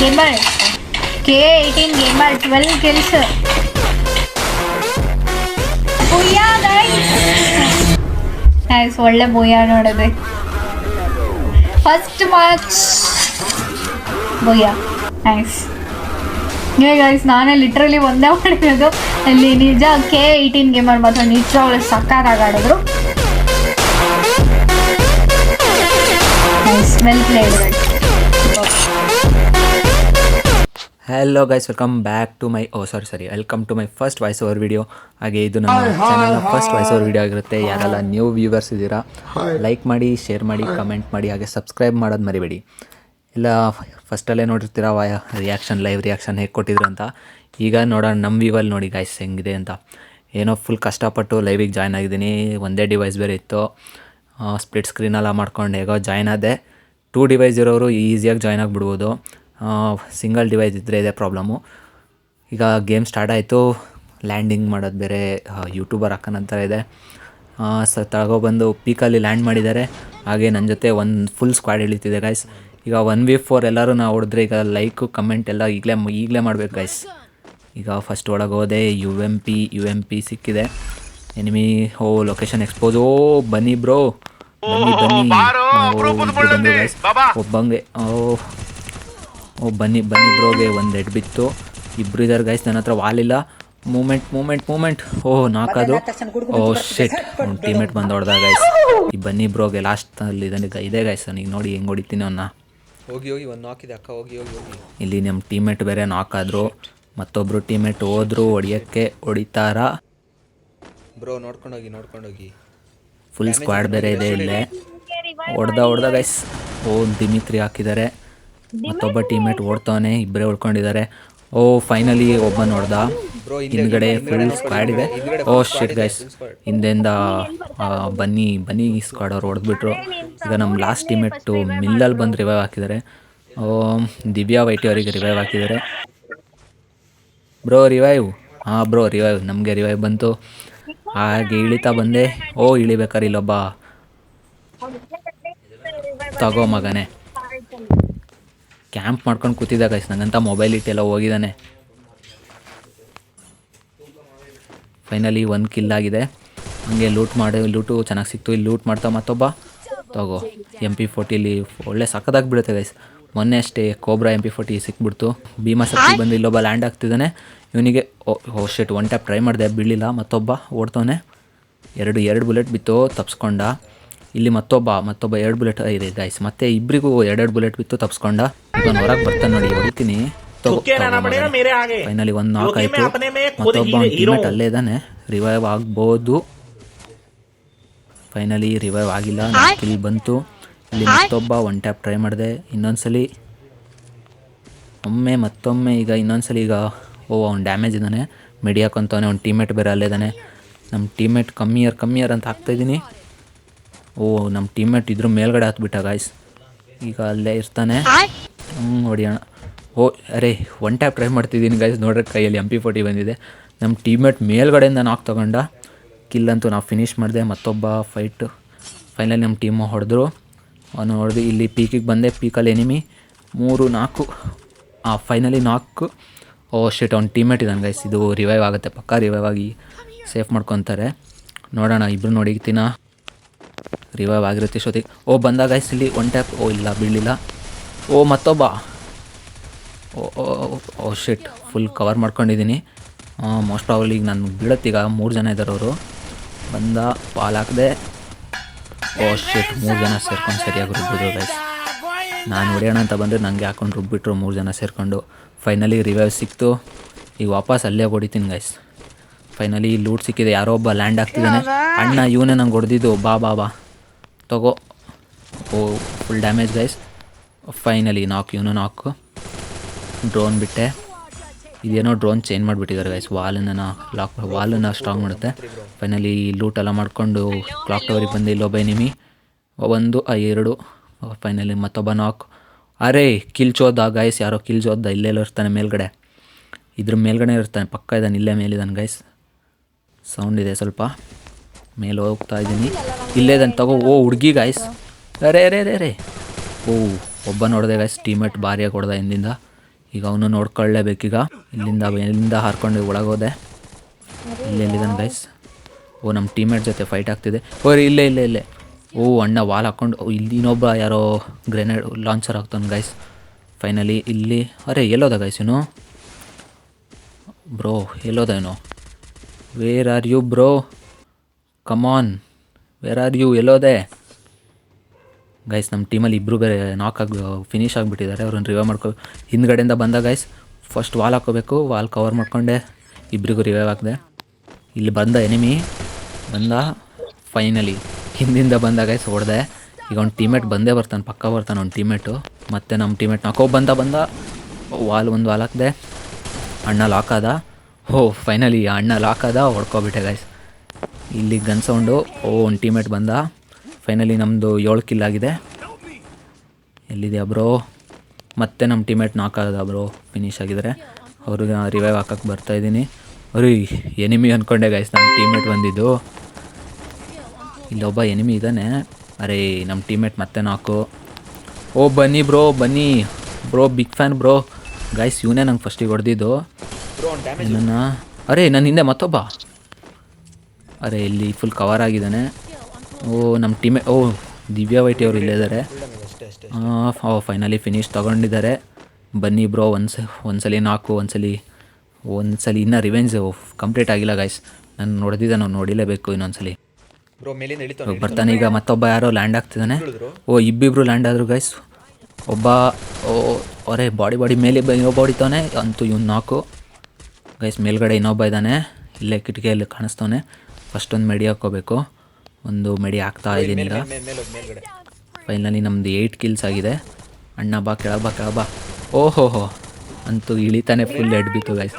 Gamer K18 gamer 12 kills. Booyah guys, ಒಳ್ಳೆ booyah ನೋಡಿದೆ. First match booyah, nice. Guys ನಾನೇ literally ಒಂದೇ ಮಾಡಿರೋದು ಅಲ್ಲಿ. ನಿಜ K18 ಗೇಮರ್ ಮಾತ್ರ ನಿಜವಾಗ್ಲೂ ಸಕ್ಕತ್ತಾಗಿ ಆಡಿದ್ರು. Nice, well played. Hello guys, welcome back to my welcome to my first voice over video. ಹಾಗೆ ಇದು ನಮ್ಮ ಚಾನಲ್ನ ಫಸ್ಟ್ ವಾಯ್ಸ್ ಓವರ್ ವಿಡಿಯೋ ಆಗಿರುತ್ತೆ. ಯಾರೆಲ್ಲ ನ್ಯೂ ವ್ಯೂವರ್ಸ್ ಇದ್ದೀರಾ, ಲೈಕ್ ಮಾಡಿ, ಶೇರ್ ಮಾಡಿ, ಕಮೆಂಟ್ ಮಾಡಿ, ಹಾಗೆ ಸಬ್ಸ್ಕ್ರೈಬ್ ಮಾಡೋದು ಮರಿಬೇಡಿ. ಇಲ್ಲ ಫಸ್ಟಲ್ಲೇ ನೋಡಿರ್ತೀರ ಲೈವ್ ರಿಯಾಕ್ಷನ್ ಹೇಗೆ ಕೊಟ್ಟಿದ್ರು ಅಂತ. ಈಗ ನೋಡೋಣ ನಮ್ಮ ವ್ಯೂವಲ್ಲಿ ನೋಡಿ ಗೈಸ್ ಹೆಂಗಿದೆ ಅಂತ. ಏನೋ ಫುಲ್ ಕಷ್ಟಪಟ್ಟು ಲೈವಿಗೆ ಜಾಯ್ನ್ ಆಗಿದ್ದೀನಿ. ಒಂದೇ ಡಿವೈಸ್ ಬೇರೆ ಇತ್ತು, ಸ್ಪ್ಲಿಟ್ ಸ್ಕ್ರೀನೆಲ್ಲ ಮಾಡ್ಕೊಂಡು ಹೇಗೋ ಜಾಯ್ನ್ ಆದೆ. 2 ಡಿವೈಸ್ ಇರೋರು ಈಸಿಯಾಗಿ ಜಾಯ್ನ್ ಆಗಿಬಿಡ್ಬೋದು. ಸಿಂಗಲ್ ಡಿವೈಸ್ ಇದ್ದರೆ ಇದೆ ಪ್ರಾಬ್ಲಮ್ಮು. ಈಗ ಗೇಮ್ ಸ್ಟಾರ್ಟ್ ಆಯಿತು. ಲ್ಯಾಂಡಿಂಗ್ ಮಾಡೋದು ಬೇರೆ ಯೂಟ್ಯೂಬರ್ ಹಾಕೋಣಂತ ಇದೆ. ತಗೊಬಂದು ಪೀಕಲ್ಲಿ ಲ್ಯಾಂಡ್ ಮಾಡಿದ್ದಾರೆ. ಹಾಗೆ ನನ್ನ ಜೊತೆ ಒಂದು ಫುಲ್ ಸ್ಕ್ವಾಡ್ ಇಳಿತಿದೆ ಗೈಸ್. ಈಗ 1v4 ಎಲ್ಲರೂ ನಾವು ಹೊಡೆದ್ರೆ ಈಗ ಲೈಕು ಕಮೆಂಟ್ ಎಲ್ಲ ಈಗಲೇ ಮಾಡಬೇಕು ಗೈಸ್. ಈಗ ಫಸ್ಟ್ ಒಳಗೆ ಹೋದೆ. ಯು ಎಮ್ ಪಿ ಸಿಕ್ಕಿದೆ. Enemy location expose. ಬನ್ನಿ ಬ್ರೋ, ಬನ್ನಿ ಗೈಸ್. ಒಬ್ಬಂಗೆ ಬನ್ನಿ ಬ್ರೋಗೆ ಒಂದು ಹೆಡ್ ಬಿತ್ತು. ಇಬ್ಬರು ಇದ್ದಾರೆ ಗೈಸ್. ನನ್ನ ಹತ್ರ ವಾಲಿಲ್ಲ. ಮೂಮೆಂಟ್ ನಾಲ್ಕದು. ಶೆಟ್, ಒಂದು ಟೀಮೇಟ್ ಬಂದು ಹೊಡೆದ ಗೈಸ್. ಈ ಬನ್ನಿ ಬ್ರೋಗೆ ಲಾಸ್ಟಲ್ಲಿ ಇದೆ ಗೈಸ್. ಈಗ ನೋಡಿ ಹೆಂಗೆ ಹೊಡಿತೀನಿ ಅವನ್ನ. ಹೋಗಿ ಒಂದು ನಾಕಿದೆ ಅಕ್ಕ, ಹೋಗಿ. ಇಲ್ಲಿ ನಮ್ಮ ಟೀಮೇಟ್ ಬೇರೆ ನಾಕಾದ್ರು. ಮತ್ತೊಬ್ಬರು ಟೀಮೇಟ್ ಹೋದ್ರು ಹೊಡಿತಾರ. ಬ್ರೋ ನೋಡ್ಕೊಂಡೋಗಿ. ಫುಲ್ ಸ್ಕ್ವಾಡ್ ಬೇರೆ ಇದೆ ಇಲ್ಲೇ. ಹೊಡೆದ ಗೈಸ್. ದಿಮಿತ್ರಿ ಹಾಕಿದ್ದಾರೆ. ಮತ್ತೊಬ್ಬ ಟೀಮೇಟ್ ಓಡ್ತವನೆ. ಇಬ್ಬರೇ ಉಳ್ಕೊಂಡಿದ್ದಾರೆ. ಫೈನಲಿ ಒಬ್ಬ ನೋಡ್ದ. ಹಿಂದ್ಗಡೆ ಫುಲ್ ಸ್ಕ್ವಾಡ್ ಇದೆ. ಶಿಟ್ ಗೈಸ್, ಹಿಂದೆಯಿಂದ ಬನ್ನಿ ಸ್ಕ್ವಾಡ್ ಅವ್ರು ಹೊಡೆದ್ಬಿಟ್ರು. ಈಗ ನಮ್ಮ ಲಾಸ್ಟ್ ಟೀಮೇಟು ಮಿಲ್ಲಲ್ಲಿ ಬಂದು ರಿವೈವ್ ಹಾಕಿದ್ದಾರೆ. ದಿವ್ಯಾ ವೈಟಿ ಅವರಿಗೆ ರಿವೈವ್ ಹಾಕಿದ್ದಾರೆ. Bro revive. ಬ್ರೋ ರಿವೈವ್, ನಮಗೆ ರಿವೈವ್ ಬಂತು. ಹಾಗೆ ಇಳಿತಾ ಬಂದೆ. ಇಳಿಬೇಕಾರೆ ಇಲ್ಲೊಬ್ಬ ತಗೋ ಮಗನೇ ಕ್ಯಾಂಪ್ ಮಾಡ್ಕೊಂಡು ಕೂತಿದ್ದ ಗೈಸ್. ನಂಗಂತ ಮೊಬೈಲ್ ಇಟ್ಟೆಲ್ಲ ಹೋಗಿದ್ದಾನೆ. ಫೈನಲಿ 1 ಕಿಲ್ ಆಗಿದೆ. ಹಂಗೆ ಲೂಟು ಚೆನ್ನಾಗಿ ಸಿಕ್ತು. ಇಲ್ಲಿ ಲೂಟ್ ಮಾಡ್ತಾ ಮತ್ತೊಬ್ಬ ತಗೋ. MP40 ಒಳ್ಳೆ ಸಕ್ಕದಾಗಿ ಬಿಡುತ್ತೆ ಗೈಸ್. ಮೊನ್ನೆ ಅಷ್ಟೇ ಕೋಬ್ರಾ MP40 ಸಿಕ್ಬಿಡ್ತು. ಭೀಮಾಸಕ್ತಿ ಬಂದು ಇಲ್ಲೊಬ್ಬ ಲ್ಯಾಂಡ್ ಆಗ್ತಿದ್ದಾನೆ. ಇವನಿಗೆ ಶೆಟ್ ಒನ್ ಟ್ಯಾಪ್ ಟ್ರೈ ಮಾಡಿದೆ, ಬೀಳಿಲ್ಲ. ಮತ್ತೊಬ್ಬ ಓಡ್ತವನೆ. ಎರಡು ಬುಲೆಟ್ ಬಿತ್ತು, ತಪ್ಸ್ಕೊಂಡ. ಇಲ್ಲಿ ಮತ್ತೊಬ್ಬ 2 ಬುಲೆಟ್ ಇದೆ ಗೈಸ್. ಮತ್ತೆ ಇಬ್ಬರಿಗೂ 2 ಬುಲೆಟ್ ಬಿತ್ತು, ತಪ್ಸ್ಕೊಂಡ. ನಾನು ಹೊರಗೆ ಬರ್ತಾನೆ ನೋಡಿ, ಹೊಡಿತೀನಿ. ಫೈನಲಿ 1 ನಾಕ್ ಆಯಿತು. ಮತ್ತೊಬ್ಬ ಟೀಮೇಟ್ ಅಲ್ಲೇ ಇದ್ದಾನೆ. ರಿವೈವ್ ಆಗ್ಬೋದು. ಫೈನಲಿ ರಿವೈವ್ ಆಗಿಲ್ಲ. ಕಿಲ್ ಬಂತು. ಇಲ್ಲಿ ಮತ್ತೊಬ್ಬ ಒನ್ ಟ್ಯಾಪ್ ಟ್ರೈ ಮಾಡಿದೆ. ಇನ್ನೊಂದ್ಸಲಿ ಮತ್ತೊಮ್ಮೆ ಈಗ ಇನ್ನೊಂದ್ಸಲಿ ಈಗ ಅವ್ನು ಡ್ಯಾಮೇಜ್ ಇದ್ದಾನೆ. ಮೆಡಿ ಹಾಕೊಂತವನೆ. ಅವ್ನು ಟೀಮೇಟ್ ಬೇರೆ ಅಲ್ಲೇ ಇದ್ದಾನೆ. ನಮ್ಮ ಟೀಮೇಟ್ ಕಮ್ಮಿಯರ್ ಅಂತ ಹಾಕ್ತಾಯಿದ್ದೀನಿ. ನಮ್ಮ ಟೀಮೇಟ್ ಇದ್ರ ಮೇಲ್ಗಡೆ ಹತ್ಬಿಟ್ಟ ಗಾಯ್ಸ್. ಈಗ ಅಲ್ಲೇ ಇರ್ತಾನೆ. ಹೊಡಿಯೋಣ. ಅರೆ ಒನ್ ಟ್ಯಾಪ್ ಟ್ರೈ ಮಾಡ್ತಿದ್ದೀನಿ ಗೈಸ್. ನೋಡ್ರೆ ಕೈಯಲ್ಲಿ MP40 ಬಂದಿದೆ. ನಮ್ಮ ಟೀಮೇಟ್ ಮೇಲ್ಗಡೆಯಿಂದ ನಾಕ್ ತಗೊಂಡ. ಕಿಲ್ಲಂತೂ ನಾವು ಫಿನಿಷ್ ಮಾಡಿದೆ. ಮತ್ತೊಬ್ಬ ಫೈಟ್. ಫೈನಲಿ ನಮ್ಮ ಟೀಮು ಹೊಡೆದ್ರು. ಅವನು ಹೊಡೆದು ಇಲ್ಲಿ ಪೀಕಿಗೆ ಬಂದೆ. ಪೀಕಲ್ಲಿ ಎನಿಮಿ 3 4. ಫೈನಲಿ ನಾಲ್ಕು. ಶಿಟ್, ಅವ್ನು ಟೀಮೇಟ್ ಇದ್ದಾನೆ ಗೈಸ್. ಇದು ರಿವೈವ್ ಆಗುತ್ತೆ, ಪಕ್ಕಾ ರಿವೈವ್ ಆಗಿ ಸೇಫ್ ಮಾಡ್ಕೊತಾರೆ. ನೋಡೋಣ, ಇಬ್ಬರು ನೋಡಿಗ್ತೀನ. ರಿವೈವ್ ಆಗಿರುತ್ತೆ ಇಷ್ಟೊತ್ತಿಗೆ. ಬಂದ ಗೈಸ್ ಇಲ್ಲಿ ಒನ್ ಟ್ಯಾಪ್. ಇಲ್ಲ ಬೀಳಲಿಲ್ಲ. ಮತ್ತೊಬ್ಬ. ಶಿಟ್, ಫುಲ್ ಕವರ್ ಮಾಡ್ಕೊಂಡಿದ್ದೀನಿ. ಮೋಸ್ಟ್ ಪ್ರಾಬಬ್ಲಿ ಈಗ ನಾನು ಬೀಳತ್ತೀಗ. 3 ಜನ ಇದ್ದಾರೆ ಅವರು. ಬಂದ ಬಾಲ್ ಹಾಕಿದೆ. ಶಿಟ್, 3 ಜನ ಸೇರ್ಕೊಂಡು ಸರಿಯಾಗಿ ರುಬ್ಬಿದ್ರು ಗೈಸ್. ನಾನು ಹೊಡೆಯೋಣ ಅಂತ ಬಂದರೆ ನನಗೆ ಹಾಕೊಂಡು ರುಬ್ಬಿಟ್ರು 3 ಜನ ಸೇರಿಕೊಂಡು. ಫೈನಲಿ ರಿವೈವ್ ಸಿಕ್ತು. ಈಗ ವಾಪಸ್ ಅಲ್ಲೇ ಹೊಡಿತೀನಿ ಗೈಸ್. ಫೈನಲಿ ಲೂಟ್ ಸಿಕ್ಕಿದೆ. ಯಾರೋ ಒಬ್ಬ ಲ್ಯಾಂಡ್ ಆಗ್ತಿದ್ದಾನೆ. ಅಣ್ಣ ಇವನೇ ನಂಗೆ ಹೊಡೆದಿದ್ದು. ಬಾ ತಗೋ. Full damage guys. ಫೈನಲಿ ಇವನು ನಾಕು. ಡ್ರೋನ್ ಬಿಟ್ಟೆ. ಇದೇನೋ ಡ್ರೋನ್ ಚೇಂಜ್ ಮಾಡಿಬಿಟ್ಟಿದ್ದಾರೆ ಗೈಸ್. ವಾಲನ್ನು ಸ್ಟ್ರಾಂಗ್ ಮಾಡುತ್ತೆ. ಫೈನಲಿ ಲೂಟ್ ಎಲ್ಲ ಮಾಡಿಕೊಂಡು ಕ್ಲಾಕ್ ಟವರಿಗೆ ಬಂದು ಇಲ್ಲೊಬ್ಬ ಎನಿಮಿ 1 2. ಫೈನಲಿ ಮತ್ತೊಬ್ಬ ನಾಕ್. ಅರೆ ಕಿಲ್ ಚೋದ ಗೈಸ್. ಯಾರೋ ಕಿಲ್ ಚೋದ. ಇಲ್ಲೆಲ್ಲೋ ಇರ್ತಾನೆ ಮೇಲ್ಗಡೆ. ಇದ್ರ ಮೇಲ್ಗಡೆ ಇರ್ತಾನೆ, ಪಕ್ಕ ಇದ್ದಾನೆ. ಇಲ್ಲೇ ಮೇಲಿದ್ದಾನೆ ಗೈಸ್. ಸೌಂಡ್ ಇದೆ ಸ್ವಲ್ಪ. ಮೇಲೆ ಹೋಗ್ತಾ ಇದ್ದೀನಿ. ಇಲ್ಲೇ ಇದ್ದಾನೆ ತಗೋ. ಹುಡುಗಿ ಗೈಸ್. ಅರೆ ಒಬ್ಬ ನೋಡಿದೆ ಗೈಸ್. ಟೀಮೇಟ್ ಭಾರಿಯಾಗಿ ಹೊಡೆದ ಹಿಂದಿಂದ. ಈಗ ಅವನು ನೋಡ್ಕೊಳ್ಳೇಬೇಕೀಗ. ಎಲ್ಲಿಂದ ಹಾರ್ಕೊಂಡು ಒಳಗೋದೆ. ಎಲ್ಲಿದ್ದಾನೆ ಗೈಸ್? ಓ ನಮ್ಮ ಟೀಮೇಟ್ ಜೊತೆ ಫೈಟ್ ಆಗ್ತಿದೆ. ಓ ಇಲ್ಲೇ ಓ ಅಣ್ಣ ವಾಲ್ ಹಾಕ್ಕೊಂಡು ಇಲ್ಲಿ ಇನ್ನೊಬ್ಬ ಯಾರೋ ಗ್ರೆನೇಡ್ ಲಾಂಚರ್ ಹಾಕ್ತಾನೆ ಗೈಸ್. ಫೈನಲಿ ಇಲ್ಲಿ ಅರೆ ಎಲ್ಲೋದ ಗೈಸ್ ಇವನು? ಬ್ರೋ ಎಲ್ಲೋದ ಇವನು? Where are you bro? Come on, where are you? ಎಲ್ಲೋದೆ ಗೈಸ್? ನಮ್ಮ ಟೀಮಲ್ಲಿ ಇಬ್ಬರು ಬೇರೆ ಫಿನಿಶ್ ಆಗಿಬಿಟ್ಟಿದ್ದಾರೆ. ಅವ್ರನ್ನ ರಿವೈವ್ ಹಿಂದ್ಗಡೆಯಿಂದ ಬಂದ ಗೈಸ್. ಫಸ್ಟ್ ವಾಲ್ ಹಾಕೋಬೇಕು. ವಾಲ್ ಕವರ್ ಮಾಡ್ಕೊಂಡೆ ಇಬ್ಬರಿಗೂ ರಿವೈವ್ ಹಾಕಿದೆ. ಇಲ್ಲಿ ಬಂದ ಎನಿಮಿ ಫೈನಲಿ ಹಿಂದಿಂದ ಬಂದ ಗೈಸ್ ಹೊಡೆದೆ. ಈಗ ಅವ್ನ ಟೀಮೇಟ್ ಬಂದೇ ಬರ್ತಾನೆ, ಪಕ್ಕ ಬರ್ತಾನೆ ಅವ್ನ ಟೀಮೇಟು. ಮತ್ತು ನಮ್ಮ ಟೀಮೇಟ್ ನಾಕೋ ಬಂದ ಒಂದು ವಾಲ್ ಹಾಕಿದೆ. ಅಣ್ಣ ಲಾಕ್ ಆದ. ಫೈನಲಿ ಅಣ್ಣ ಲಾಕ್ ಆದ, ಹೊಡ್ಕೊಬಿಟ್ಟೆ ಗೈಸ್. ಇಲ್ಲಿ ಗನ್ ಸೌಂಡು. ಒಂದು ಟೀಮೇಟ್ ಬಂದ. ಫೈನಲಿ ನಮ್ಮದು 7 ಕಿಲ್ ಆಗಿದೆ. ಎಲ್ಲಿದೆಯಾ ಬ್ರೋ? ಮತ್ತೆ ನಮ್ಮ ಟೀಮೇಟ್ ನಾಕ್ ಆದ ಬ್ರೋ, ಫಿನಿಶ್ ಆಗಿದ್ದಾರೆ. ಅವ್ರಿಗೆ ರಿವೈವ್ ಹಾಕಕ್ಕೆ ಬರ್ತಾಯಿದ್ದೀನಿ. ಎನಿಮಿ ಅಂದ್ಕೊಂಡೆ ಗೈಸ್, ನಮ್ಮ ಟೀಮೇಟ್ ಬಂದಿದ್ದು. ಇಲ್ಲೊಬ್ಬ ಎನಿಮಿ ಇದ್ದಾನೆ. ಅರೆ ನಮ್ಮ ಟೀಮೇಟ್ ಮತ್ತೆ ನಾಕು. ಬನ್ನಿ bro, big fan bro. Guys ಇವನೇ ನಂಗೆ ಫಸ್ಟಿಗೆ ಹೊಡೆದಿದ್ದು. ಅರೆ ನನ್ನ ಹಿಂದೆ ಮತ್ತೊಬ್ಬ. ಅರೆ ಇಲ್ಲಿ ಫುಲ್ ಕವರ್ ಆಗಿದ್ದಾನೆ. ನಮ್ಮ ಟೀಮೇಟ್ ದಿವ್ಯಾ ವೈಟಿ ಅವರು ಇಲ್ಲೇ ಇದ್ದಾರೆ. ಫೈನಲಿ ಫಿನಿಶ್ ತೊಗೊಂಡಿದ್ದಾರೆ. ಬನ್ನಿ ಬ್ರೋ, ಒಂದ್ಸಲಿ ನಾಲ್ಕು, ಒಂದ್ಸಲಿ ಇನ್ನೂ ರಿವೆಂಜ್ ಕಂಪ್ಲೀಟ್ ಆಗಿಲ್ಲ ಗೈಸ್. ನಾನು ನೋಡಿದ್ದೆ, ನಾವು ನೋಡಿಲೇಬೇಕು ಇನ್ನೊಂದ್ಸಲಿ. ಬರ್ತಾನೆ ಈಗ. ಮತ್ತೊಬ್ಬ ಯಾರೋ ಲ್ಯಾಂಡ್ ಆಗ್ತಿದ್ದಾನೆ. ಇಬ್ಬಿಬ್ರು ಲ್ಯಾಂಡ್ ಆದರು ಗೈಸ್. ಒಬ್ಬ ಅರೆ ಬಾಡಿ ಮೇಲೆ ಇನ್ನೊಬ್ಬ ಹೊಡಿತಾನೆ. ಅಂತೂ ಇವ್ನು ನಾಲ್ಕು ಗೈಸ್. ಮೇಲ್ಗಡೆ ಇನ್ನೊಬ್ಬ ಇದ್ದಾನೆ, ಇಲ್ಲೇ ಕಿಟಕಿಯಲ್ಲಿ ಕಾಣಿಸ್ತವನೆ. ಫಸ್ಟ್ ಒಂದು ಮೆಡಿ ಹಾಕ್ಕೋಬೇಕು. ಒಂದು ಮೆಡಿ ಹಾಕ್ತಾ ಇದ್ದೀನಿ ಈಗ. ಫೈನಲಿ ನಮ್ಮದು 8 ಕಿಲ್ಸ್ ಆಗಿದೆ. ಅಣ್ಣ ಬಾ ಕೆಳಬಾ. ಓಹೋ ಅಂತೂ ಇಳಿತಾನೆ ಫುಲ್ ಹೆಡ್ ಬಿತ್ತು ಗೈಸ್.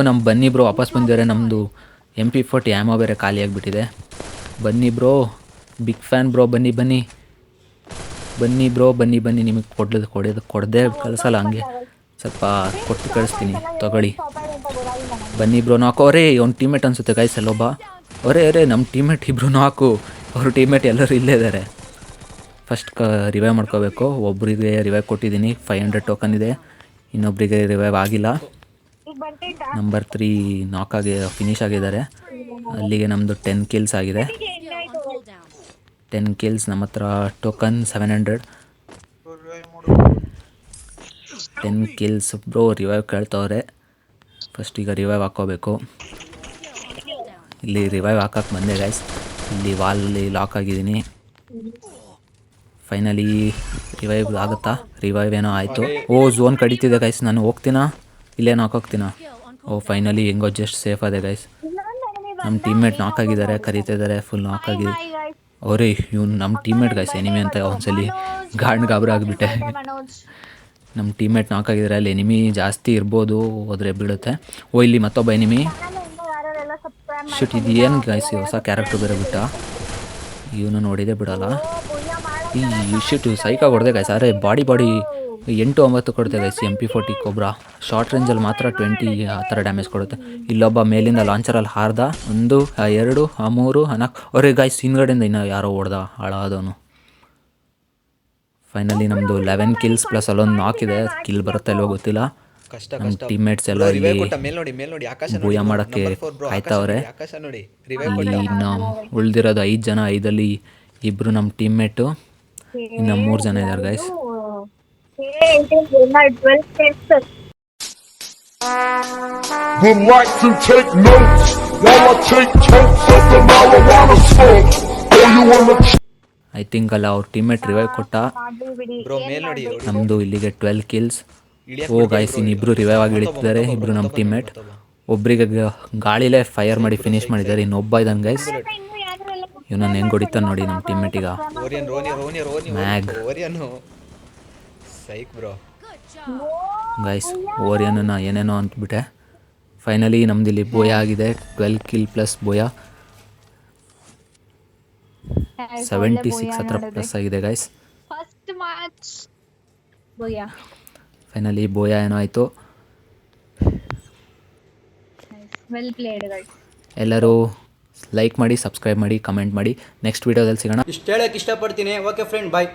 ನಮ್ಮ ಬನ್ನಿ ಬ್ರೋ ವಾಪಸ್ ಬಂದಿದ್ದಾರೆ. ನಮ್ಮದು MP40 ಆ್ಯಮೋ ಬೇರೆ ಖಾಲಿ ಆಗಿಬಿಟ್ಟಿದೆ. ಬನ್ನಿ ಬ್ರೋ, ಬಿಗ್ ಫ್ಯಾನ್ ಬ್ರೋ. ಬನ್ನಿ ಬ್ರೋ, ಬನ್ನಿ. ನಿಮಗೆ ಕೊಡದೆ ಕಳಿಸಲ್ಲ, ಹಂಗೆ ಸ್ವಲ್ಪ ಕೊಟ್ಟು ಕಳಿಸ್ತೀನಿ, ತಗೊಳ್ಳಿ. ಬನ್ನಿ ಬ್ರೋ. ನಾಲ್ಕು ಅವ್ನ ಟೀಮೇಟ್ ಅನಿಸುತ್ತೆ ಗೈಸ್. ಅಲ್ಲೊಬ್ಬ ನಮ್ಮ ಟೀಮೇಟ್ ಇಬ್ಬರು ನಾಲ್ಕು. ಅವ್ರ ಟೀಮೇಟ್ ಎಲ್ಲರೂ ಇಲ್ಲೇ ಇದ್ದಾರೆ. ಫಸ್ಟ್ ರಿವೈವ್ ಮಾಡ್ಕೋಬೇಕು. ಒಬ್ಬರಿಗೆ ರಿವೈವ್ ಕೊಟ್ಟಿದ್ದೀನಿ, 500 ಟೋಕನ್ ಇದೆ. ಇನ್ನೊಬ್ಬರಿಗೆ ರಿವೈವ್ ಆಗಿಲ್ಲ. ನಂಬರ್ 3 ನಾಕಾಗಿ ಫಿನಿಶ್ ಆಗಿದ್ದಾರೆ. ಅಲ್ಲಿಗೆ ನಮ್ಮದು 10 ಕಿಲ್ಸ್ ಆಗಿದೆ. 10 ಕಿಲ್ಸ್. ನಮ್ಮ ಹತ್ರ ಟೋಕನ್ 700. 10 kills bro. ರಿವೈವ್ ಕೇಳ್ತವ್ರೆ. ಫಸ್ಟ್ ಈಗ ರಿವೈವ್ ಹಾಕ್ಕೋಬೇಕು. ಇಲ್ಲಿ ರಿವೈವ್ ಹಾಕಕ್ಕೆ ಬಂದೆ ಗೈಸ್. ಇಲ್ಲಿ ವಾಲಲ್ಲಿ ಲಾಕ್ ಆಗಿದ್ದೀನಿ. ಫೈನಲಿ ರಿವೈವ್ ಆಗುತ್ತಾ? ರಿವೈವ್ ಏನೋ ಆಯಿತು. ಝೋನ್ ಕಡಿತಿದೆ ಗೈಸ್. ನಾನು ಹೋಗ್ತೀನಾ ಇಲ್ಲೇನು ಹಾಕೋಗ್ತೀನಾ? ಫೈನಲಿ ಹೆಂಗೋ ಜಸ್ಟ್ ಸೇಫ್ ಆದೆ ಗೈಸ್. ನಮ್ಮ ಟೀಮ್ಮೇಟ್ ನಾಕ್ ಆಗಿದ್ದಾರೆ, ಕರೀತಿದ್ದಾರೆ. ಫುಲ್ ನಾಕ್ ಆಗಿದೆ. ಇವ್ನು ನಮ್ಮ ಟೀಮ್ಮೇಟ್ ಗೈಸ್, ಎನಿಮಿ ಅಂತ ಒಂದ್ಸಲಿ ಗಾಬರಿ ಆಗಿಬಿಟ್ಟೆ. ನಮ್ಮ ಟೀಮ್ಮೇಟ್ ನಾಕ್ ಆಗಿದ್ದಾರೆ. ಅಲ್ಲಿ ಎನಿಮಿ ಜಾಸ್ತಿ ಇರ್ಬೋದು, ಹೋದರೆ ಬೀಳುತ್ತೆ. ಇಲ್ಲಿ ಮತ್ತೊಬ್ಬ ಎನಿಮಿ. ಇದು ಏನು ಗೈಸ್, ಹೊಸ ಕ್ಯಾರೆಕ್ಟರ್ ಬೇರೆ ಬಿಟ್ಟ. ಇವನು ನೋಡಿದೆ ಬಿಡಲ್ಲ. ಇವು ಸೈಕಾಗಿ ಹೊಡೆದೆ ಗೈಸ್. ಆದರೆ ಬಾಡಿ 8-9 ಕೊಡುತ್ತೆ ಗೈಸ್. MP40 ಕೊಬ್ರಾ ಶಾರ್ಟ್ ರೇಂಜಲ್ಲಿ ಮಾತ್ರ 20 ಆ ಥರ ಡ್ಯಾಮೇಜ್ ಕೊಡುತ್ತೆ. ಇಲ್ಲೊಬ್ಬ ಮೇಲಿಂದ ಲಾಂಚರಲ್ಲಿ ಹಾರ್ದ. 1, 2, 3, 4 ಗೈಸ್. ಹಿಂದ್ಗಡೆಯಿಂದ ಇನ್ನೂ ಯಾರೋ ಹೊಡೆದ ಹಾಳಾದವನು. ಫೈನಲಿ ನಮ್ಮದು 11 ಕಿಲ್ಸ್ ಪ್ಲಸ್ ಅಲ್ಲೊಂದು ನಾಕಿದೆ. ಕಿಲ್ ಬರುತ್ತೆ ಇಲ್ವೋ ಗೊತ್ತಿಲ್ಲ. ನಮ್ಮ ಟೀಮ್ಮೇಟ್ಸ್ ಎಲ್ಲ ಇಲ್ಲಿ ಭೂಯ ಮಾಡೋಕ್ಕೆ ಆಯ್ತವ್ರೆ. ಇಲ್ಲಿ ಇನ್ನು ಉಳಿದಿರೋದು 5 ಜನ. 5ಅಲ್ಲಿ 2 ನಮ್ಮ ಟೀಮ್ಮೇಟು, ಇನ್ನು 3 ಜನ ಇದ್ದಾರೆ guys. Would like to take notes while I take totes of the marijuana smoke. You wanna I think ಅಲ್ಲ ಅವ್ರ ಟೀಮ್ಮೇಟ್ ರಿವೈವ್ ಕೊಟ್ಟ. ನಮ್ಮದು ಇಲ್ಲಿಗೆ 12 ಕಿಲ್ಸ್. ಗೈಸ್, ಇನ್ನಿಬ್ರು ರಿವೈವ್ ಆಗಿ ಇಳಿತಿದ್ದಾರೆ. ಇಬ್ಬರು ನಮ್ಮ ಟೀಮ್ಮೇಟ್. ಒಬ್ಬರಿಗೆ ಗಾಳಿಲೇ ಫೈರ್ ಮಾಡಿ ಫಿನಿಶ್ ಮಾಡಿದ್ದಾರೆ. ಇನ್ನೊಬ್ಬ ಇದ್ದಾನೆ ಗೈಸ್. ಇವನನ್ನು ಹೆಂಗೆ ಹೊಡಿತಾನೆ ನೋಡಿ ನಮ್ಮ ಟೀಮ್ಮೇಟ್ ಈಗ. ಮ್ಯಾಗ್ ಗೈಸ್, ಓರಿಯನ್ನ ಏನೇನೋ ಅಂದ್ಬಿಟ್ಟೆ. ಫೈನಲಿ ನಮ್ದು ಇಲ್ಲಿ ಬೋಯ ಆಗಿದೆ. 12 ಕಿಲ್ ಪ್ಲಸ್ ಬೋಯ. 76 ಹತ್ರ ಪ್ಲಸ್ ಆಗಿದೆ ಗೈಸ್. ಫೈನಲಿ ಬೋಯ ಏನೋ ಆಯಿತು. ಎಲ್ಲರೂ ಲೈಕ್ ಮಾಡಿ, ಸಬ್ಸ್ಕ್ರೈಬ್ ಮಾಡಿ, ಕಮೆಂಟ್ ಮಾಡಿ. ನೆಕ್ಸ್ಟ್ ವೀಡಿಯೋದಲ್ಲಿ ಸಿಗೋಣ. ಇಷ್ಟು ಹೇಳಕ್ಕೆ ಇಷ್ಟಪಡ್ತೀನಿ. ಓಕೆ ಫ್ರೆಂಡ್, ಬಾಯ್.